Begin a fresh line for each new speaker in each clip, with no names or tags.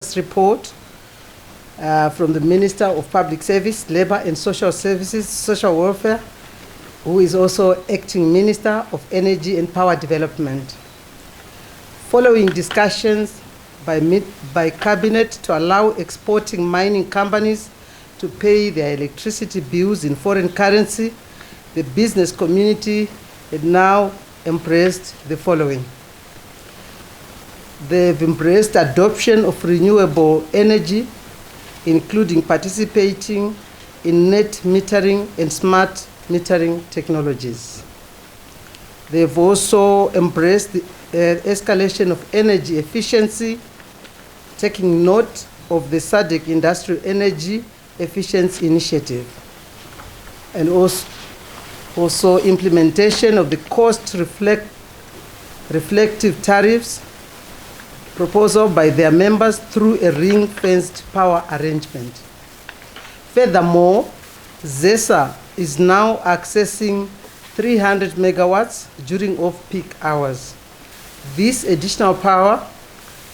status report from the Minister of Public Service, Labour and Social Services, Social Welfare, who is also Acting Minister of Energy and Power Development. Following discussions by Cabinet to allow exporting mining companies to pay their electricity bills in foreign currency, the business community had now embraced the following. They've embraced adoption of renewable energy, including participating in net metering and smart metering technologies. They've also embraced the escalation of energy efficiency, taking note of the SADC Industrial Energy Efficiency Initiative, and also implementation of the cost reflective tariffs proposal by their members through a ring-fenced power arrangement. Furthermore, ZESA is now accessing 300 megawatts during off-peak hours. This additional power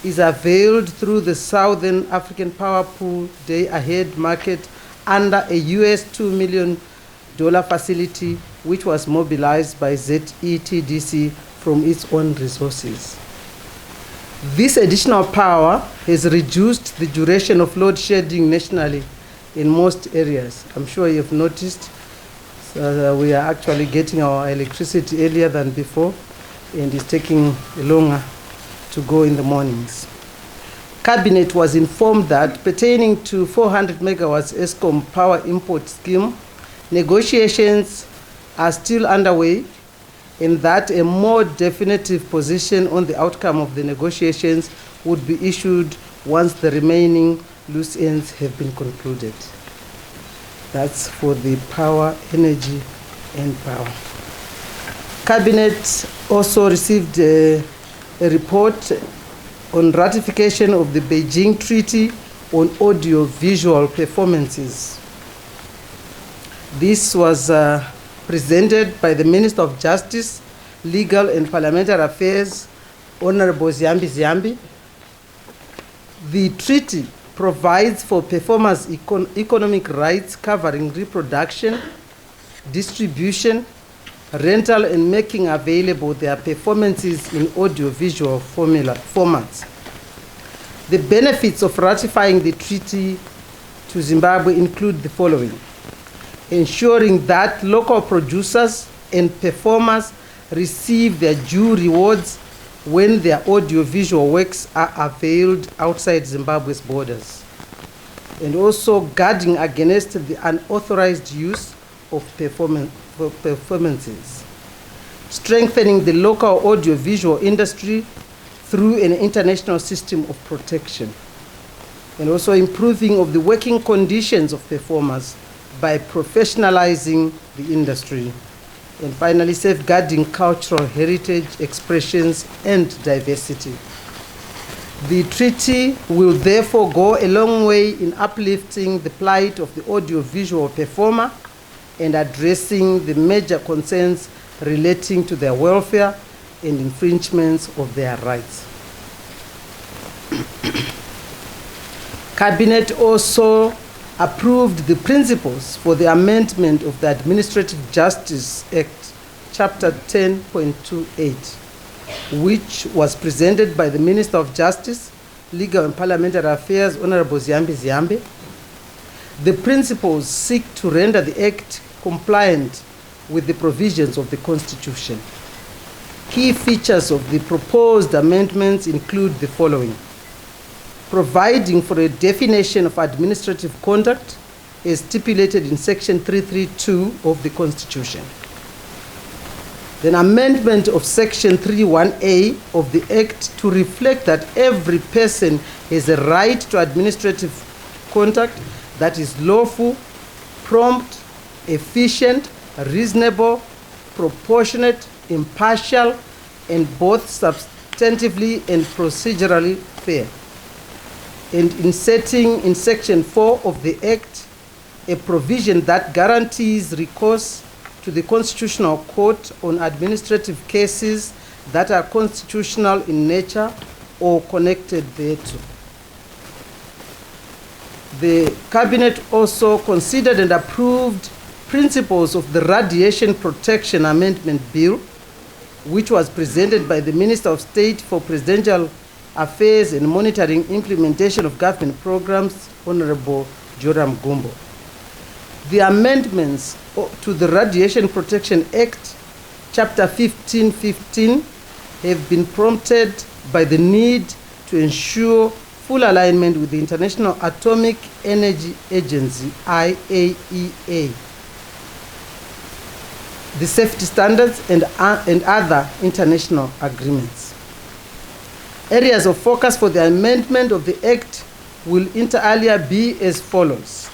is availed through the Southern African Power Pool day-ahead market under a US $2 million facility, which was mobilized by ZETDC from its own resources. This additional power has reduced the duration of load shedding nationally in most areas. I'm sure you've noticed we are actually getting our electricity earlier than before, and it's taking longer to go in the mornings. Cabinet was informed that pertaining to 400 megawatts ESCOM power import scheme, negotiations are still underway, and that a more definitive position on the outcome of the negotiations would be issued once the remaining loose ends have been concluded. That's for the power, energy, and power. Cabinet also received a report on ratification of the Beijing Treaty on Audio-Visual Performances. This was presented by the Minister of Justice, Legal and Parliamentary Affairs, Honorable Ziambi. The treaty provides for performers' economic rights covering reproduction, distribution, rental, and making available their performances in audio-visual formats. The benefits of ratifying the treaty to Zimbabwe include the following: ensuring that local producers and performers receive their due rewards when their audio-visual works are availed outside Zimbabwe's borders, and also guarding against the unauthorized use of performances, strengthening the local audio-visual industry through an international system of protection, and also improving of the working conditions of performers by professionalizing the industry, and finally safeguarding cultural heritage, expressions, and diversity. The treaty will therefore go a long way in uplifting the plight of the audiovisual performer and addressing the major concerns relating to their welfare and infringements of their rights. Cabinet also approved the principles for the amendment of the Administrative Justice Act, Chapter 10.28, which was presented by the Minister of Justice, Legal and Parliamentary Affairs, Honorable Ziambi. The principles seek to render the Act compliant with the provisions of the Constitution. Key features of the proposed amendments include the following: providing for a definition of administrative conduct as stipulated in Section 332 of the Constitution. Then amendment of Section 31A of the Act to reflect that every person has a right to administrative conduct that is lawful, prompt, efficient, reasonable, proportionate, impartial, and both substantively and procedurally fair. And inserting in Section 4 of the Act a provision that guarantees recourse to the Constitutional Court on administrative cases that are constitutional in nature or connected thereto. The Cabinet also considered and approved principles of the Radiation Protection Amendment Bill, which was presented by the Minister of State for Presidential Affairs and Monitoring Implementation of Government Programs, Honorable Joram Gumbo. The amendments to the Radiation Protection Act, Chapter 1515, have been prompted by the need to ensure full alignment with the International Atomic Energy Agency, IAEA, the safety standards and other international agreements. Areas of focus for the amendment of the Act will inter alia be as follows: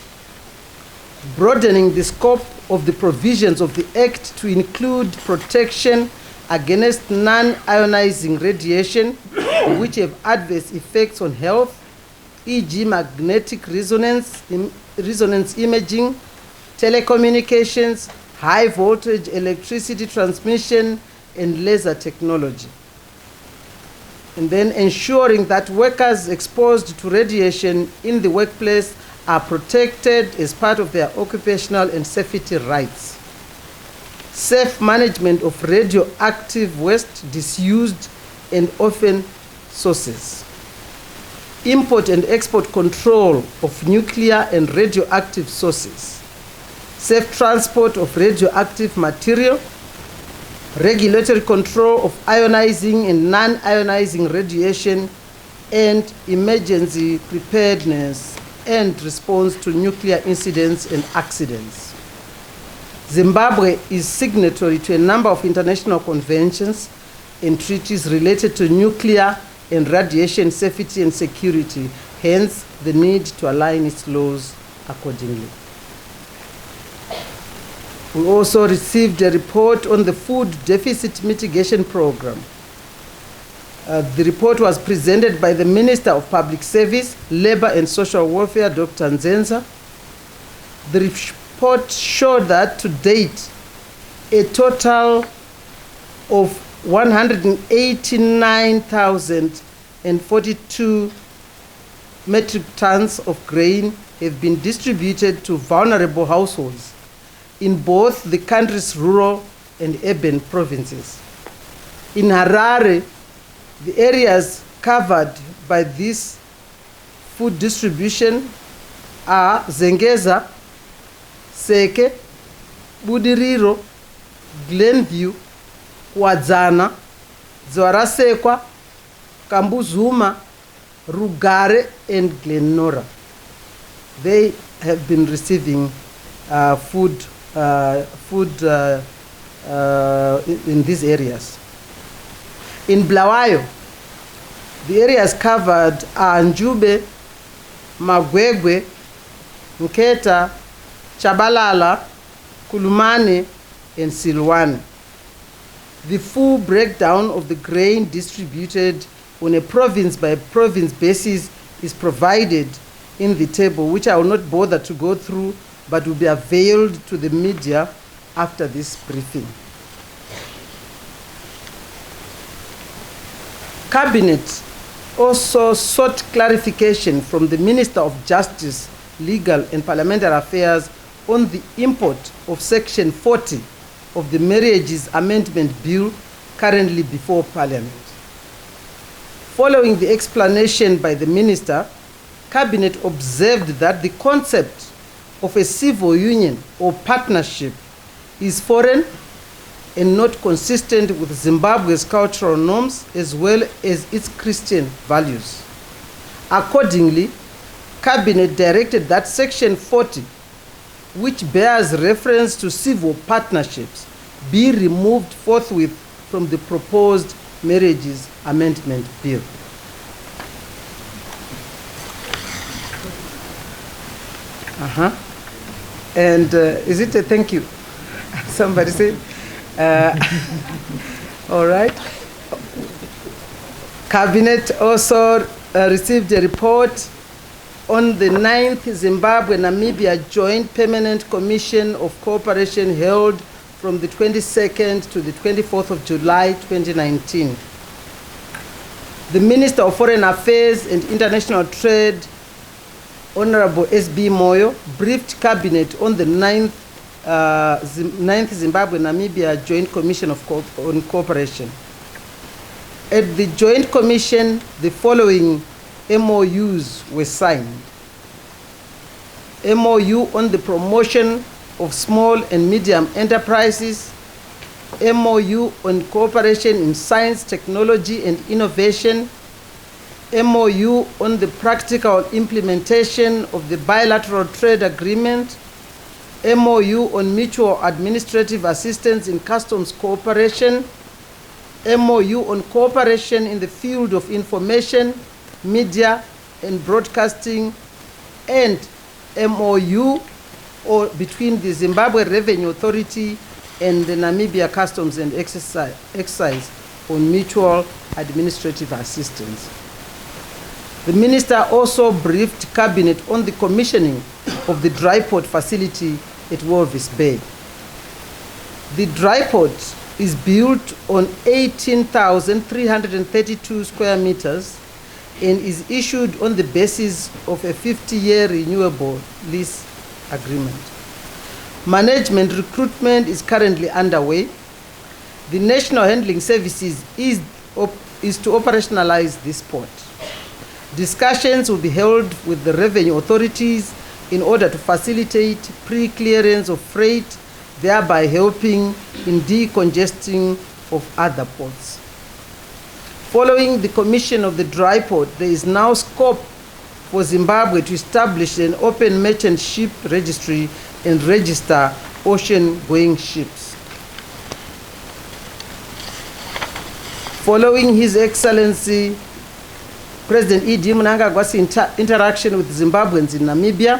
broadening the scope of the provisions of the Act to include protection against non-ionizing radiation which have adverse effects on health, e.g. magnetic resonance imaging, telecommunications, high voltage electricity transmission, and laser technology. And then ensuring that workers exposed to radiation in the workplace are protected as part of their occupational and safety rights. Safe management of radioactive waste, disused and orphan sources. Import and export control of nuclear and radioactive sources. Safe transport of radioactive material. Regulatory control of ionizing and non-ionizing radiation, and emergency preparedness and response to nuclear incidents and accidents. Zimbabwe is signatory to a number of international conventions and treaties related to nuclear and radiation safety and security, hence the need to align its laws accordingly. We also received a report on the Food Deficit Mitigation Program. The report was presented by the Minister of Public Service, Labor and Social Welfare, Dr. Nzenza. The report showed that to date, a total of 189,042 metric tons of grain have been distributed to vulnerable households in both the country's rural and urban provinces. In Harare, the areas covered by this food distribution are Zengeza, Seke, Budiriro, Glenview, Kwadzana, Zwarasekwa, Kambuzuma, Rugare, and Glenora. They have been receiving food in these areas. In Blawayo, the areas covered are Njube, Magwegwe, Nketa, Chabalala, Kulumane, and Silwane. The full breakdown of the grain distributed on a province-by-province basis is provided in the table, which I will not bother to go through, but will be availed to the media after this briefing. Cabinet also sought clarification from the Minister of Justice, Legal and Parliamentary Affairs on the import of Section 40 of the Marriages Amendment Bill currently before Parliament. Following the explanation by the Minister, Cabinet observed that the concept of a civil union or partnership is foreign and not consistent with Zimbabwe's cultural norms as well as its Christian values. Accordingly, Cabinet directed that Section 40, which bears reference to civil partnerships, be removed forthwith from the proposed Marriages Amendment Bill. And is it a thank you? Somebody said? All right. Cabinet also received a report on the 9th Zimbabwe-Namibia Joint Permanent Commission of Cooperation held from the 22nd to the 24th of July 2019. The Minister of Foreign Affairs and International Trade Honorable S.B. Moyo, briefed Cabinet on the 9th Zimbabwe-Namibia Joint Commission on Cooperation. At the Joint Commission, the following MOUs were signed. MOU on the promotion of small and medium enterprises, MOU on cooperation in science, technology, and innovation, MOU on the practical implementation of the bilateral trade agreement, MOU on mutual administrative assistance in customs cooperation, MOU on cooperation in the field of information, media, and broadcasting, and MOU between the Zimbabwe Revenue Authority and the Namibia Customs and Excise on mutual administrative assistance. The Minister also briefed Cabinet on the commissioning of the dry port facility at Walvis Bay. The dry port is built on 18,332 square meters and is issued on the basis of a 50-year renewable lease agreement. Management recruitment is currently underway. The National Handling Services is to operationalize this port. Discussions will be held with the revenue authorities in order to facilitate pre-clearance of freight, thereby helping in decongesting of other ports. Following the commission of the dry port, there is now scope for Zimbabwe to establish an open merchant ship registry and register ocean-going ships. Following His Excellency President E.D. Mnangagwa's interaction with Zimbabweans in Namibia,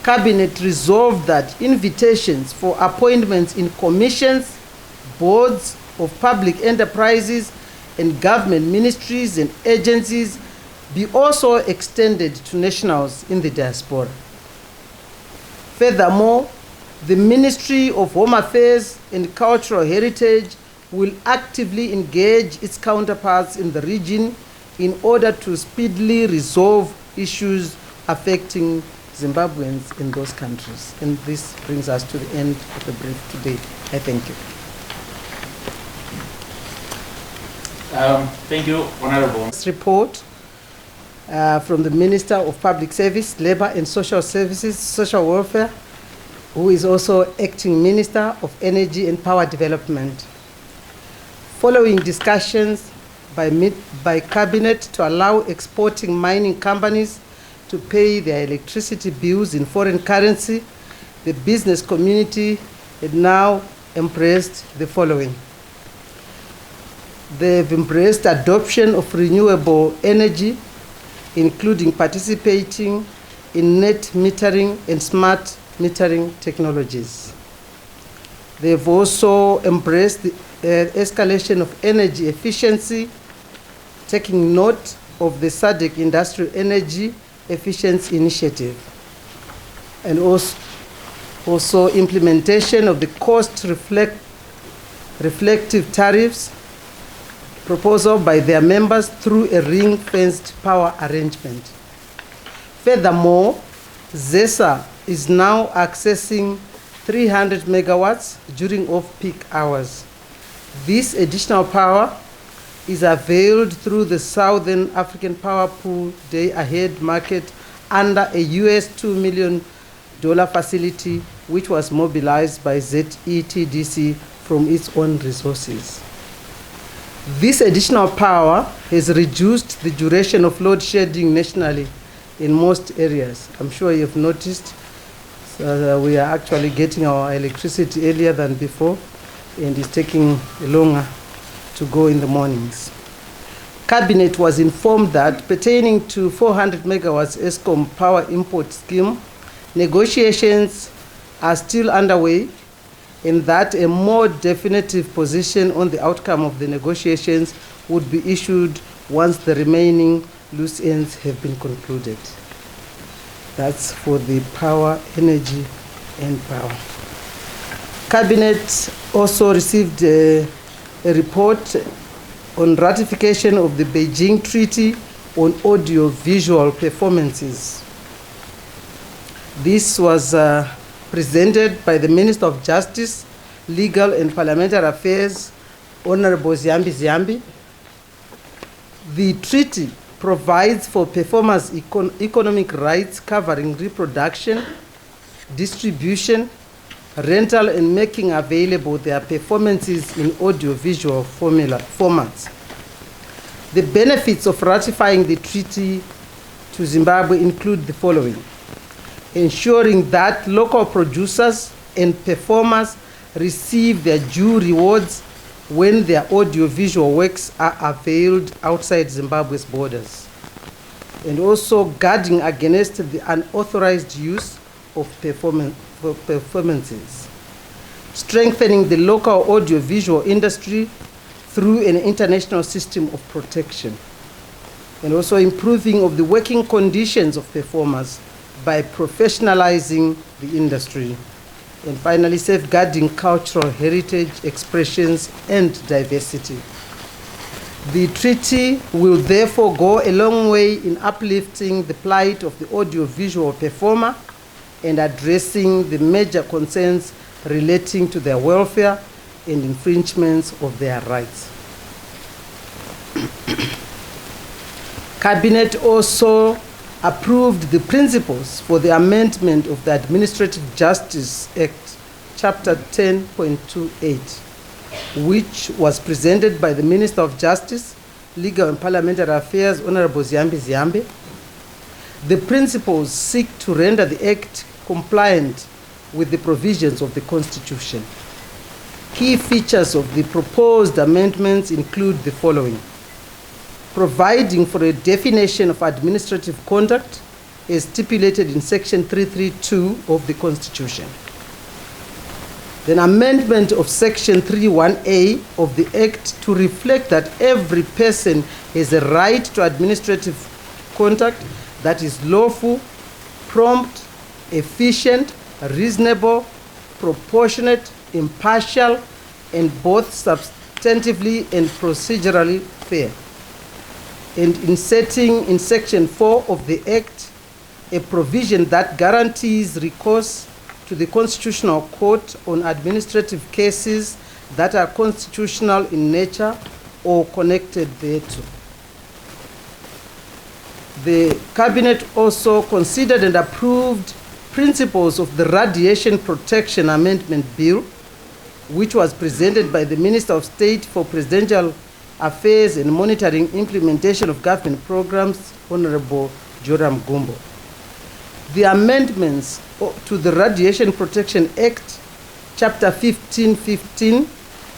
Cabinet resolved that invitations for appointments in commissions, boards of public enterprises, and government ministries and agencies be also extended to nationals in the diaspora. Furthermore, the Ministry of Home Affairs and Cultural Heritage will actively engage its counterparts in the region in order to speedily resolve issues affecting Zimbabweans in those countries. And this brings us to the end of the brief today. I thank you.
Thank you, Honorable.
This report from the Minister of Public Service, Labour and Social Services, Social Welfare, who is also Acting Minister of Energy and Power Development. Following discussions by Cabinet to allow exporting mining companies to pay their electricity bills in foreign currency, the business community had now embraced the following. They've embraced adoption of renewable energy, including participating in net metering and smart metering technologies. They've also embraced the escalation of energy efficiency, taking note of the SADC Industrial Energy Efficiency Initiative, and also implementation of the cost reflective tariffs proposal by their members through a ring-fenced power arrangement. Furthermore, ZESA is now accessing 300 megawatts during off-peak hours. This additional power is availed through the Southern African Power Pool day-ahead market under a US $2 million facility, which was mobilized by ZETDC from its own resources. This additional power has reduced the duration of load shedding nationally in most areas. I'm sure you've noticed we are actually getting our electricity earlier than before, and it's taking longer to go in the mornings. Cabinet was informed that pertaining to 400 megawatts ESCOM power import scheme, negotiations are still underway, and that a more definitive position on the outcome of the negotiations would be issued once the remaining loose ends have been concluded. That's for the power, energy, and power. Cabinet also received a report on ratification of the Beijing Treaty on audio-visual performances. This was presented by the Minister of Justice, Legal and Parliamentary Affairs, Honorable Ziambi. The treaty provides for performers' economic rights covering reproduction, distribution, rental, and making available their performances in audiovisual formats. The benefits of ratifying the treaty to Zimbabwe include the following: ensuring that local producers and performers receive their due rewards when their audiovisual works are availed outside Zimbabwe's borders, and also guarding against the unauthorized use of performances, strengthening the local audiovisual industry through an international system of protection, and also improving of the working conditions of performers by professionalizing the industry, and finally safeguarding cultural heritage, expressions, and diversity. The treaty will therefore go a long way in uplifting the plight of the audiovisual performer and addressing the major concerns relating to their welfare and infringements of their rights. Cabinet also approved the principles for the amendment of the Administrative Justice Act, Chapter 10.28, which was presented by the Minister of Justice, Legal and Parliamentary Affairs, Honorable Ziambi. The principles seek to render the Act compliant with the provisions of the Constitution. Key features of the proposed amendments include the following: providing for a definition of administrative conduct as stipulated in Section 332 of the Constitution. Then amendment of Section 31A of the Act to reflect that every person has a right to administrative conduct that is lawful, prompt, efficient, reasonable, proportionate, impartial, and both substantively and procedurally fair. And inserting in Section 4 of the Act a provision that guarantees recourse to the Constitutional Court on administrative cases that are constitutional in nature or connected thereto. The Cabinet also considered and approved principles of the Radiation Protection Amendment Bill, which was presented by the Minister of State for Presidential Affairs and Monitoring Implementation of Government Programs, Honorable Joram Gumbo. The amendments to the Radiation Protection Act, Chapter 1515,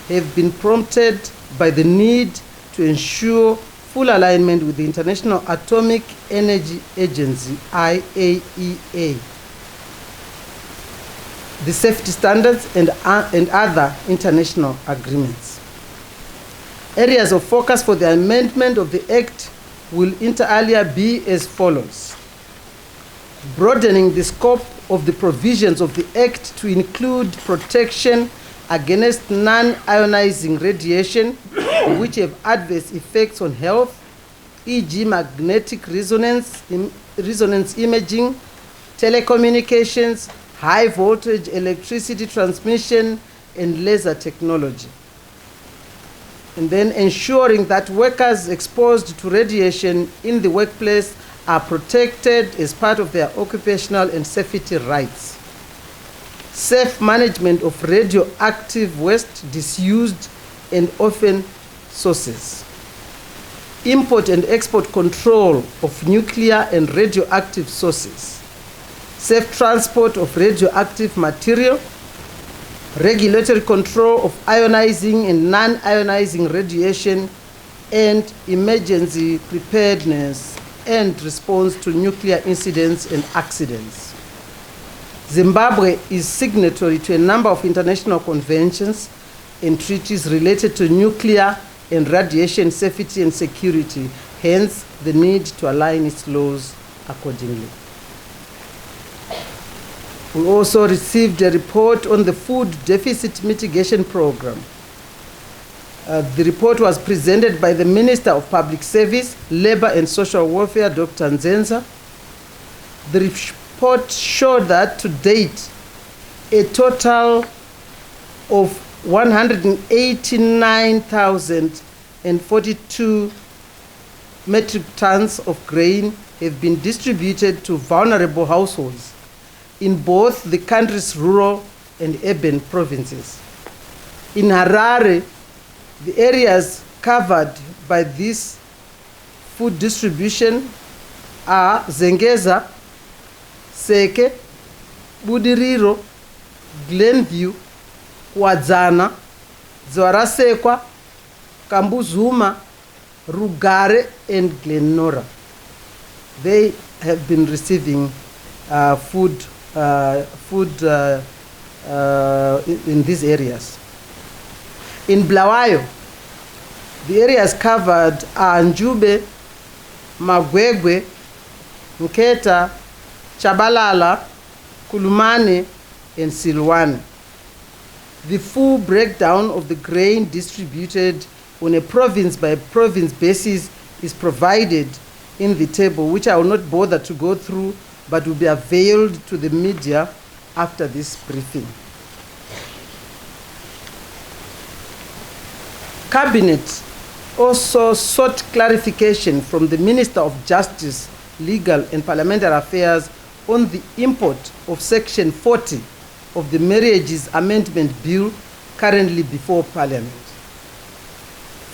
have been prompted by the need to ensure full alignment with the International Atomic Energy Agency, IAEA, the safety standards, and other international agreements. Areas of focus for the amendment of the Act will inter alia be as follows: broadening the scope of the provisions of the Act to include protection against non-ionizing radiation which have adverse effects on health, e.g. magnetic resonance imaging, telecommunications, high voltage electricity transmission, and laser technology. And then ensuring that workers exposed to radiation in the workplace are protected as part of their occupational and safety rights. Safe management of radioactive waste, disused and orphan sources. Import and export control of nuclear and radioactive sources. Safe transport of radioactive material. Regulatory control of ionizing and non-ionizing radiation, and emergency preparedness and response to nuclear incidents and accidents. Zimbabwe is signatory to a number of international conventions and treaties related to nuclear and radiation safety and security, hence the need to align its laws accordingly. We also received a report on the Food Deficit Mitigation Program. The report was presented by the Minister of Public Service, Labor and Social Welfare, Dr. Nzenza. The report showed that to date, a total of 189,042 metric tons of grain have been distributed to vulnerable households in both the country's rural and urban provinces. In Harare, the areas covered by this food distribution are Zengeza, Seke, Budiriro, Glenview, Wadzana, Zwarasekwa, Kambuzuma, Rugare, and Glenora. They have been receiving food in these areas. In Blawayo, the areas covered are Njube, Magwegwe, Nketa, Chabalala, Kulumane, and Silwane. The full breakdown of the grain distributed on a province-by-province basis is provided in the table, which I will not bother to go through, but will be availed to the media after this briefing. Cabinet also sought clarification from the Minister of Justice, Legal and Parliamentary Affairs on the import of Section 40 of the Marriages Amendment Bill currently before Parliament.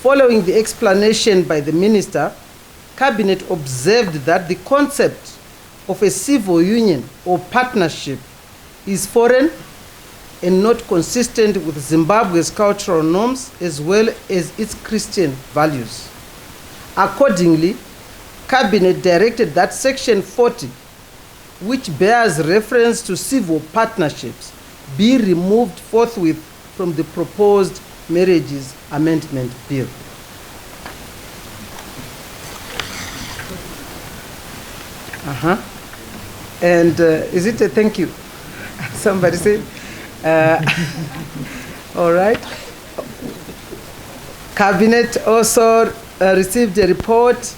Following the explanation by the Minister, Cabinet observed that the concept of a civil union or partnership is foreign and not consistent with Zimbabwe's cultural norms as well as its Christian values. Accordingly, Cabinet directed that Section 40, which bears reference to civil partnerships, be removed forthwith from the proposed Marriages Amendment Bill. And is it a thank you? Somebody say? All right. Cabinet also received a report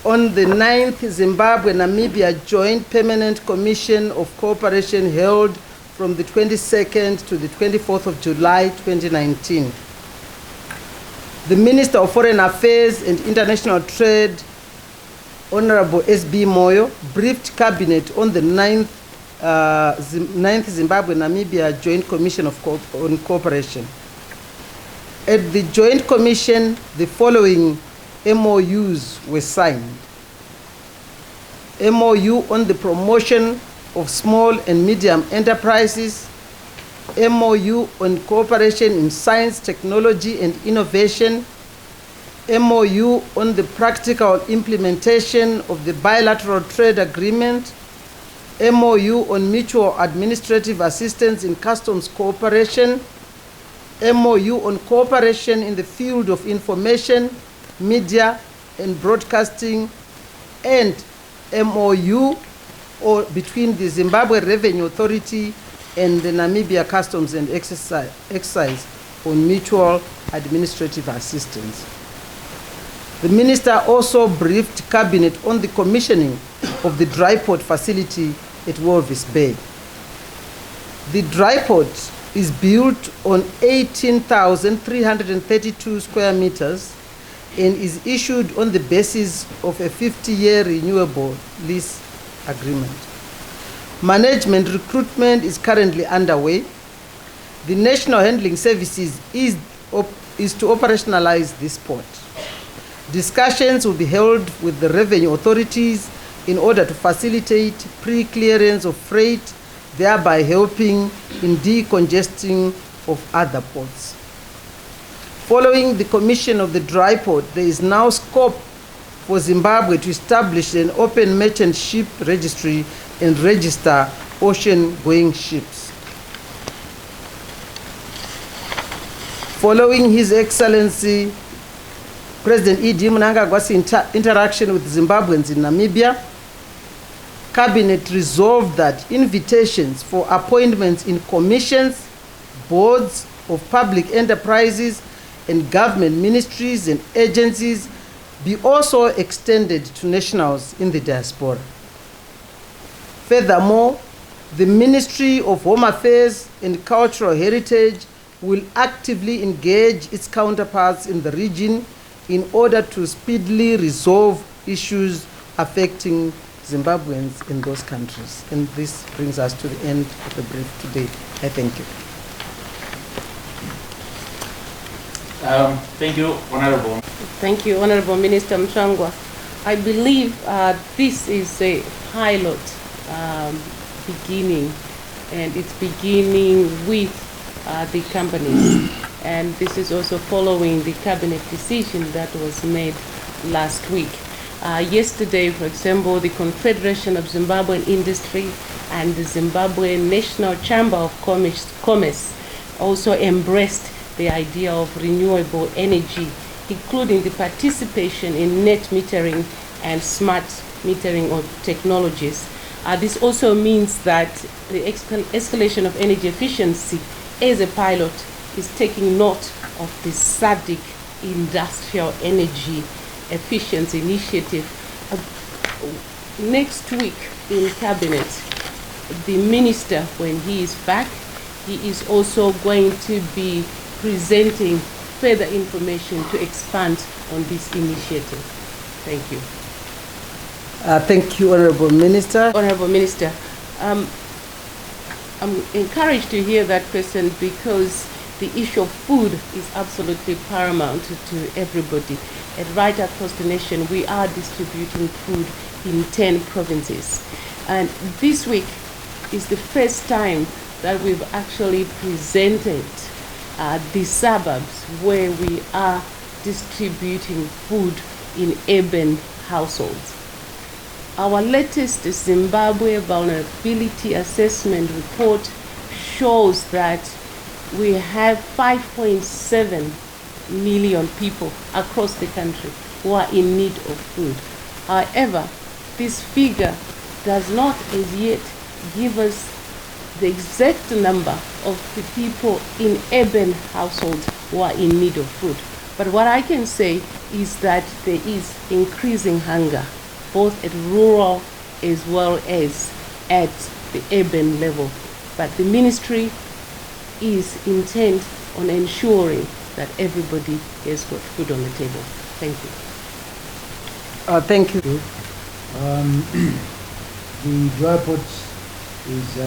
on the 9th Zimbabwe-Namibia Joint Permanent Commission of Cooperation held from the 22nd to the 24th of July 2019. The Minister of Foreign Affairs and International Trade, Honorable S.B. Moyo, briefed Cabinet on the 9th Zimbabwe-Namibia Joint Commission on Cooperation. At the Joint Commission, the following MOUs were signed. MOU on the promotion of small and medium enterprises, MOU on cooperation in science, technology, and innovation, MOU on the practical implementation of the bilateral trade agreement, MOU on mutual administrative assistance in customs cooperation, MOU on cooperation in the field of information, media, and broadcasting, and MOU between the Zimbabwe Revenue Authority and the Namibia Customs and Excise on mutual administrative assistance. The Minister also briefed Cabinet on the commissioning of the dry port facility at Walvis Bay. The dry port is built on 18,332 square meters and is issued on the basis of a 50-year renewable lease agreement. Management recruitment is currently underway. The National Handling Services is to operationalize this port. Discussions will be held with the revenue authorities in order to facilitate pre-clearance of freight, thereby helping in decongesting of other ports. Following the commission of the dry port, there is now scope for Zimbabwe to establish an open merchant ship registry and register ocean-going ships. Following His Excellency President E.D. Mnangagwa's interaction with Zimbabweans in Namibia, Cabinet resolved that invitations for appointments in commissions, boards of public enterprises, and government ministries and agencies be also extended to nationals in the diaspora. Furthermore, the Ministry of Home Affairs and Cultural Heritage will actively engage its counterparts in the region in order to speedily resolve issues affecting Zimbabweans in those countries. And this brings us to the end of the brief today. I thank you.
Thank you, Honorable.
Thank you, Honorable Minister Mshangwa. I believe this is a pilot beginning, and it's beginning with the companies. And this is also following the cabinet decision that was made last week. Yesterday, for example, the Confederation of Zimbabwean Industry and the Zimbabwean National Chamber of Commerce also embraced the idea of renewable energy, including the participation in net metering and smart metering of technologies. This also means that the escalation of energy efficiency as a pilot is taking note of the SADC industrial energy efficiency initiative. Next week in cabinet, the minister, when he is back, he is also going to be presenting further information to expand on this initiative. Thank you.
Thank you, Honorable Minister.
Honorable Minister, I'm encouraged to hear that question because the issue of food is absolutely paramount to everybody. And right across the nation, we are distributing food in 10 provinces. And this week is the first time that we've actually presented the suburbs where we are distributing food in urban households. Our latest Zimbabwe Vulnerability Assessment report shows that we have 5.7 million people across the country who are in need of food. However, this figure does not as yet give us the exact number of the people in urban households who are in need of food. But what I can say is that there is increasing hunger, both at rural as well as at the urban level. But the ministry is intent on ensuring that everybody has got food on the table. Thank you.
Thank you.
The dry port is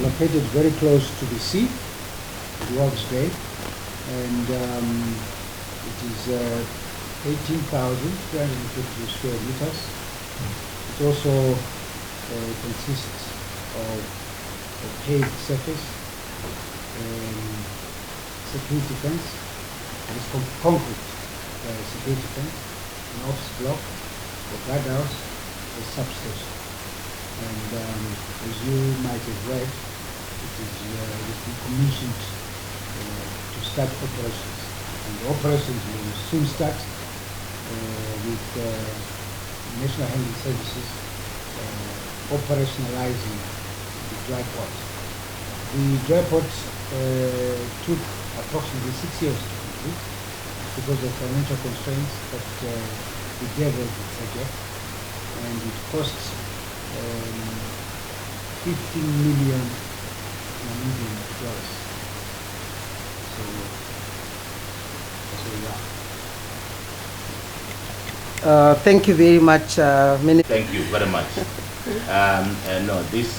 located very close to the sea, the Walvis Bay, and it is 18,350 square meters. It also consists of a paved surface, security fence, and it's concrete security fence, an office block, a guardhouse, a substation. And as you might have read, it is been commissioned to start operations. And the operations will soon start with National Handling Services operationalizing the dry port. The dry port took approximately 6 years to complete because of financial constraints, but we developed the project, and it costs 15 million Namibian dollars. So that's where we are.
Thank you very much, Minister.
Thank you very much. No, this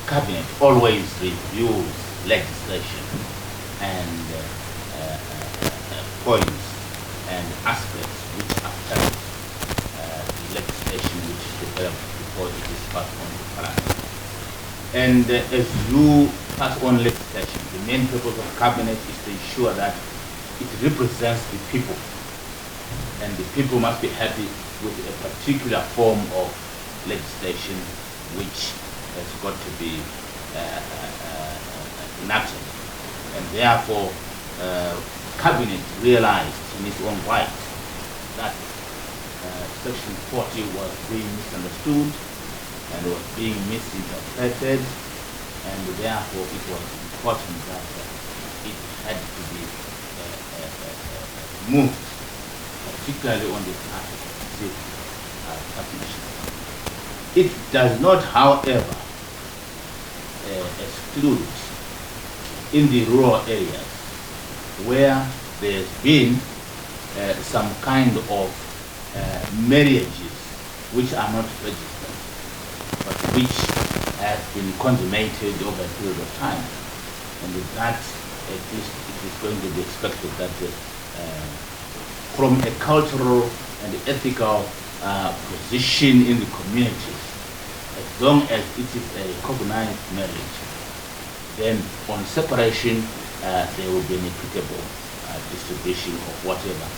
cabinet always reviews legislation and points and aspects which affect the legislation which is developed before it is passed on to Parliament. And as you pass on legislation, the main purpose of cabinet is to ensure that it represents the people, and the people must be happy with a particular form of legislation which has got to be enacted. And therefore, cabinet realized in its own right that Section 40 was being misunderstood and was being misinterpreted, and therefore it was important that it had to be moved, particularly on the part of civil submission. It does not, however, exclude in the rural areas where there's been some kind of marriages which are not registered, but which have been consummated over a period of time. And with that, at least it is going to be expected that from a cultural and ethical position in the communities, as long as it is a recognized marriage, then on separation there will be an equitable distribution of whatever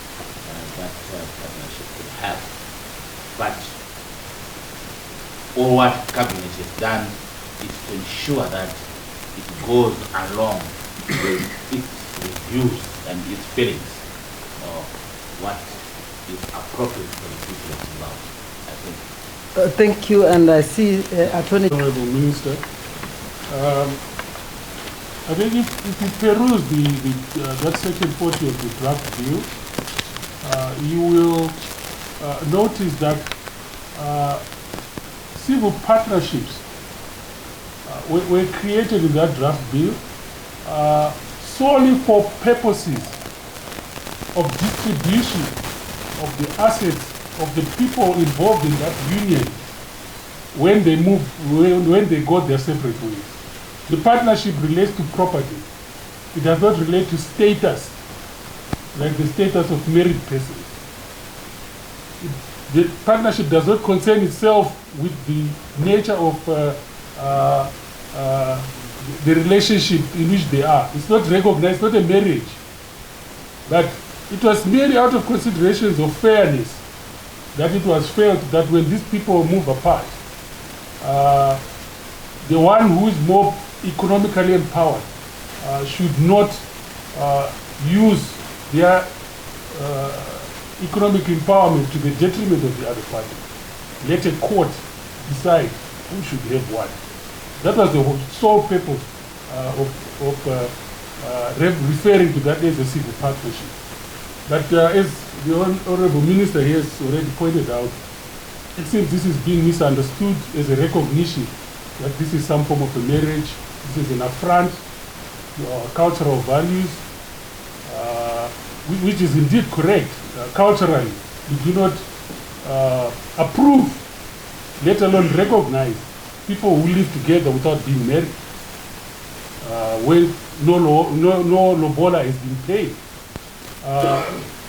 that partnership could have. But all what Cabinet has done is to ensure that it goes along with its reviews and its feelings of what is appropriate for the people of Zimbabwe, I think.
Thank you, and I see Attorney.
Honorable Minister, I think if you peruse that section 40 of the draft bill, you will notice that civil partnerships were created in that draft bill solely for purposes of distribution of the assets of the people involved in that union when they move, when they go their separate ways. The partnership relates to property. It does not relate to status, like the status of married persons. The partnership does not concern itself with the nature of the relationship in which they are. It's not recognized, not a marriage. But it was merely out of considerations of fairness that it was felt that when these people move apart, the one who is more economically empowered should not use their economic empowerment to the detriment of the other party. Let a court decide who should have what. That was the sole purpose of referring to that as a civil partnership. But as the Honorable Minister has already pointed out, it seems this is being misunderstood as a recognition that this is some form of a marriage, this is an affront to our cultural values, which is indeed correct. Culturally, we do not approve, let alone recognize, people who live together without being married, when no lobola is being paid.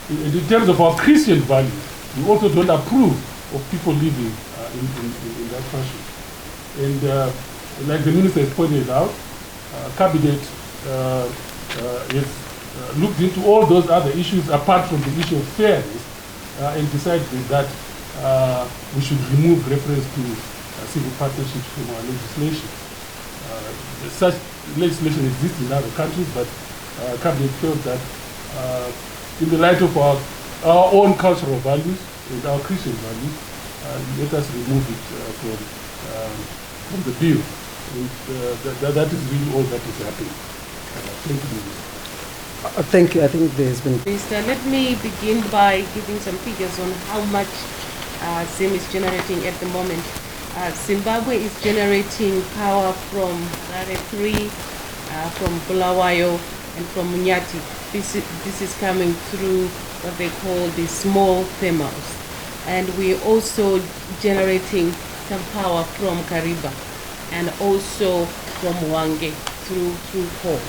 In terms of our Christian values, we also don't approve of people living in that fashion. And like the Minister has pointed out, Cabinet has looked into all those other issues apart from the issue of fairness and decided that we should remove reference to civil partnerships from our legislation. Such legislation exists in other countries, but Cabinet felt that in the light of our own cultural values and our Christian values, let us remove it from the bill. And, that is really all that is happening. Thank you.
Thank you. I think there has been.
Minister, let me begin by giving some figures on how much ZIM is generating at the moment. Zimbabwe is generating power from Rare 3, from Bulawayo, and from Munyati. This is coming through what they call the small thermals. And we're also generating some power from Kariba and also from Wange through coal.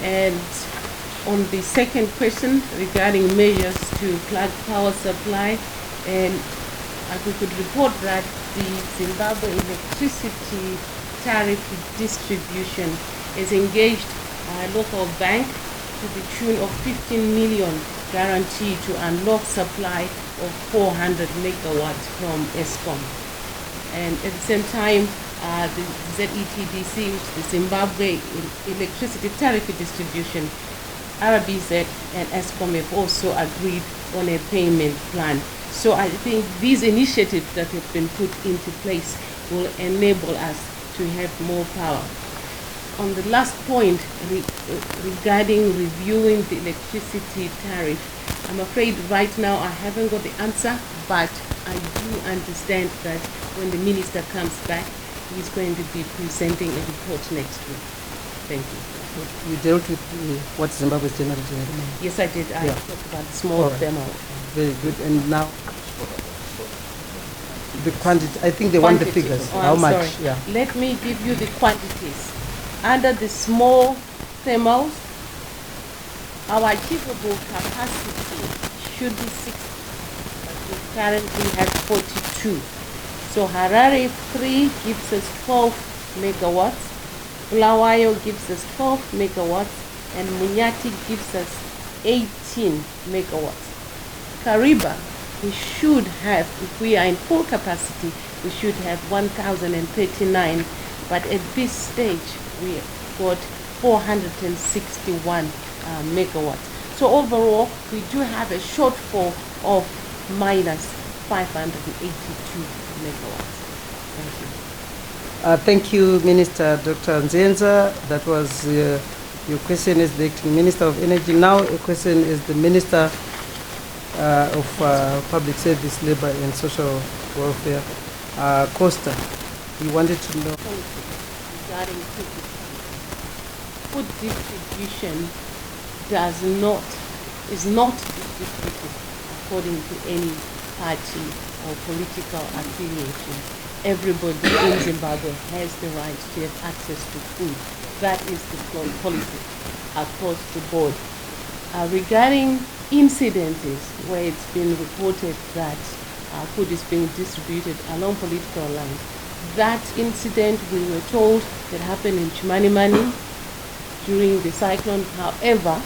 And on the second question regarding measures to plug power supply, and we could report that the Zimbabwe electricity tariff distribution is engaged a local bank to the tune of 15 million guaranteed to unlock supply of 400 megawatts from ESCOM. And at the same time, the ZETDC, which is the Zimbabwe Electricity Tariff Distribution, RBZ and ESCOM have also agreed on a payment plan. So I think these initiatives that have been put into place will enable us to have more power. On the last point regarding reviewing the electricity tariff, I'm afraid right now I haven't got the answer, but I do understand that when the minister comes back, he's going to be presenting a report next week. Thank you.
You dealt with what Zimbabwe is generating at the moment.
Yes, I did. I
Yeah.
talked about the small
All right.
thermal.
Very good. And now the quantity. I think they want the
Quantity.
figures.
Oh,
How
I'm
much?
sorry.
Yeah.
Let me give you the quantities. Under the small thermals, our achievable capacity should be 60, but we currently have 42. So Harare 3 gives us 12 megawatts, Bulawayo gives us 12 megawatts, and Munyati gives us 18 megawatts. Kariba, we should have, if we are in full capacity, we should have 1,039, but at this stage we got 461 megawatts. So overall, we do have a shortfall of minus 582 megawatts. Thank you.
Thank you, Minister Dr. Nzenza. That was your question as the acting Minister of Energy. Now a question is the Minister of Public Service, Labour and Social Welfare, Costa. He wanted to know
regarding food distribution is not distributed according to any party or political affiliation. Everybody in Zimbabwe has the right to have access to food. That is the policy across the board. Regarding incidences where it's been reported that food is being distributed along political lines, that incident we were told that happened in Chimanimani during the cyclone. However,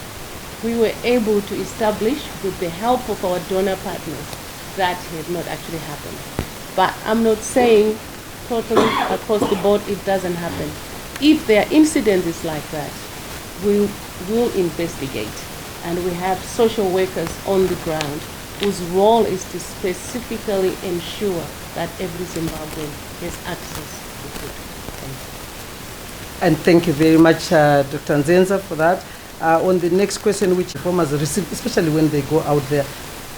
we were able to establish with the help of our donor partners that had not actually happened. But I'm not saying totally across the board it doesn't happen. If there are incidents like that, we will investigate. And we have social workers on the ground whose role is to specifically ensure that every Zimbabwean has access to food.
And thank you very much, Dr. Nzenza, for that. On the next question, which farmers receive, especially when they go out there,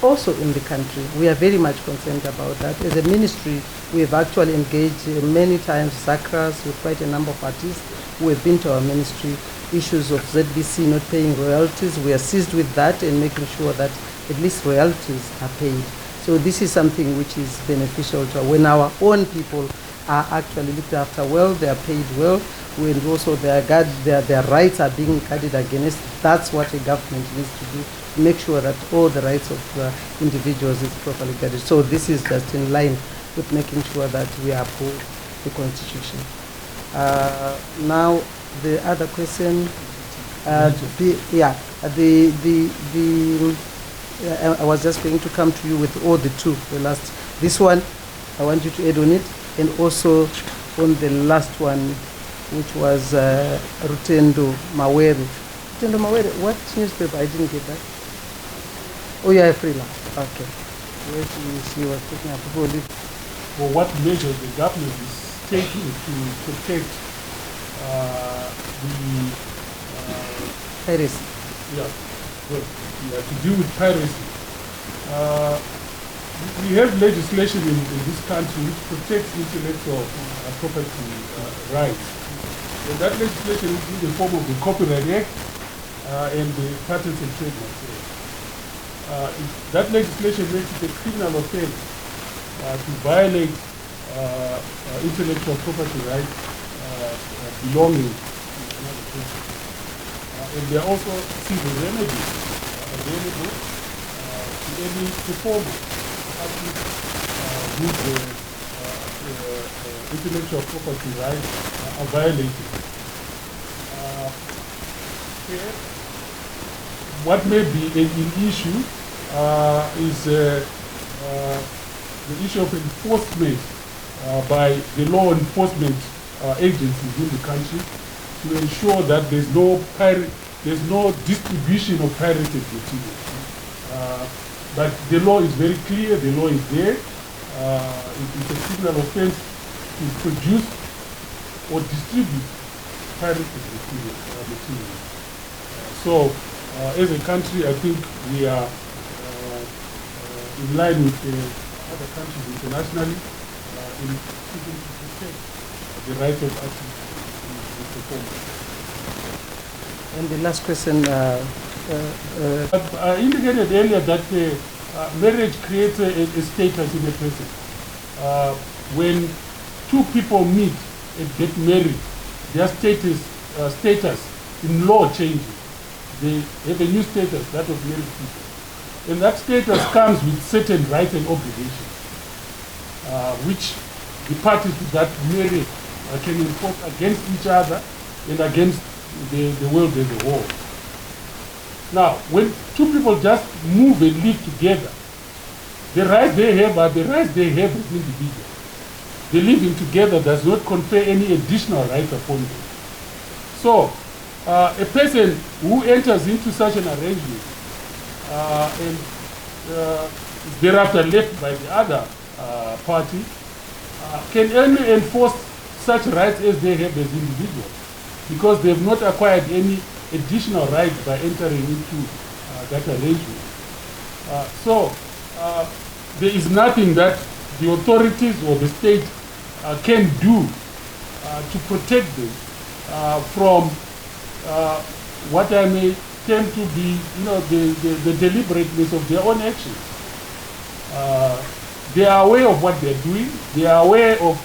also in the country, we are very much concerned about that. As a ministry, we have actually engaged many times SACRAs with quite a number of artists who have been to our ministry. Issues of ZBC not paying royalties, we are seized with that and making sure that at least royalties are paid. So this is something which is beneficial to when our own people are actually looked after well, they are paid well, and also their rights are being guarded against. That's what a government needs to do, to make sure that all the rights of individuals is properly guarded. So this is just in line with making sure that we uphold the Constitution. Now the other question, I was just going to come to you with all the two. This one, I want you to add on it, and also on the last one, which was Rutendo Mawere. Rutendo Mawere, what newspaper? I didn't get that. Oh, yeah, freelance. Okay. Where she was talking about people live.
Well, what measures the government is taking to protect
piracy?
To deal with piracy. We have legislation in this country which protects intellectual property rights. And that legislation is in the form of the Copyright Act and the Patents and Trademarks Act. That legislation makes it a criminal offense to violate intellectual property rights belonging to another person. And there are also civil remedies available to any performer whose intellectual property rights are violated. What may be an issue is the issue of enforcement by the law enforcement agencies in the country to ensure that there's no distribution of pirated material. But the law is very clear, the law is there. It's a criminal offense to produce or distribute pirated material. So, as a country, I think we are in line with other countries internationally in seeking to protect the rights of artists and performers.
And the last question.
I indicated earlier that marriage creates a status in a person. When two people meet and get married, their status in law changes. They have a new status, that of married people. And that status comes with certain rights and obligations, which the parties to that marriage can enforce against each other and against the world as a whole. Now, when two people just move and live together, the rights they have are the rights they have as individuals. The living together does not confer any additional rights upon them. So, a person who enters into such an arrangement and is thereafter left by the other party can only enforce such rights as they have as individuals, because they have not acquired any additional rights by entering into that arrangement. So there is nothing that the authorities or the state can do to protect them from what I may term to be, the deliberateness of their own actions. They are aware of what they're doing. They are aware of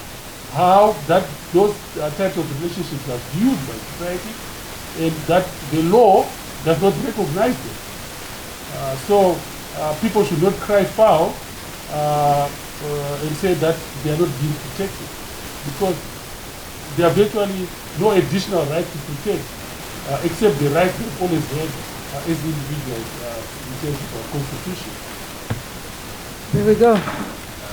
how those types of relationships are viewed by society, and that the law does not recognize them. So people should not cry foul and say that they are not being protected, because there are virtually no additional right to protect except the right they've always had as individuals in terms of our constitution.
There we go.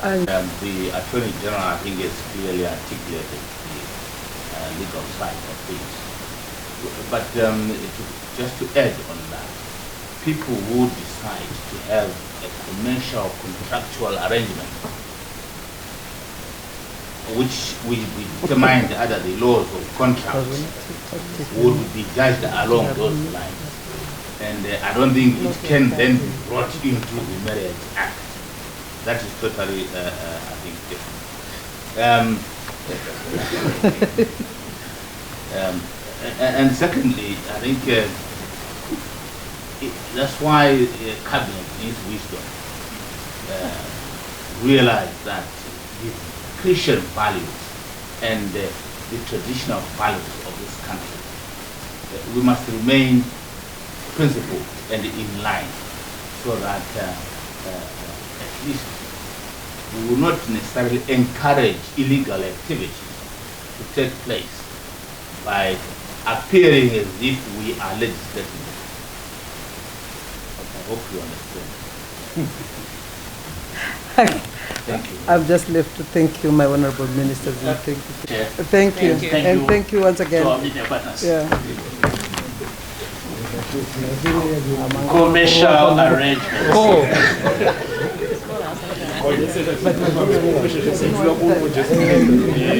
And
the Attorney General, I think, has clearly articulated the legal side of things. But just to add on that, people who decide to have a commercial contractual arrangement, which will be determined under the laws of contracts, would be judged along those lines. And I don't think it can then be brought into the Marriage Act. That is totally, I think, different. And secondly, I think that's why Cabinet needs wisdom. Realize that the Christian values and the traditional values of this country, we must remain principled and in line, so that at least we will not necessarily encourage illegal activities to take place by appearing as if we are legislating. I hope you understand. Thank you.
I'm just left to thank you, my honorable ministers. And thank you. Thank you. And thank you once again.
To our media partners.
Yeah.
Commercial arrangement.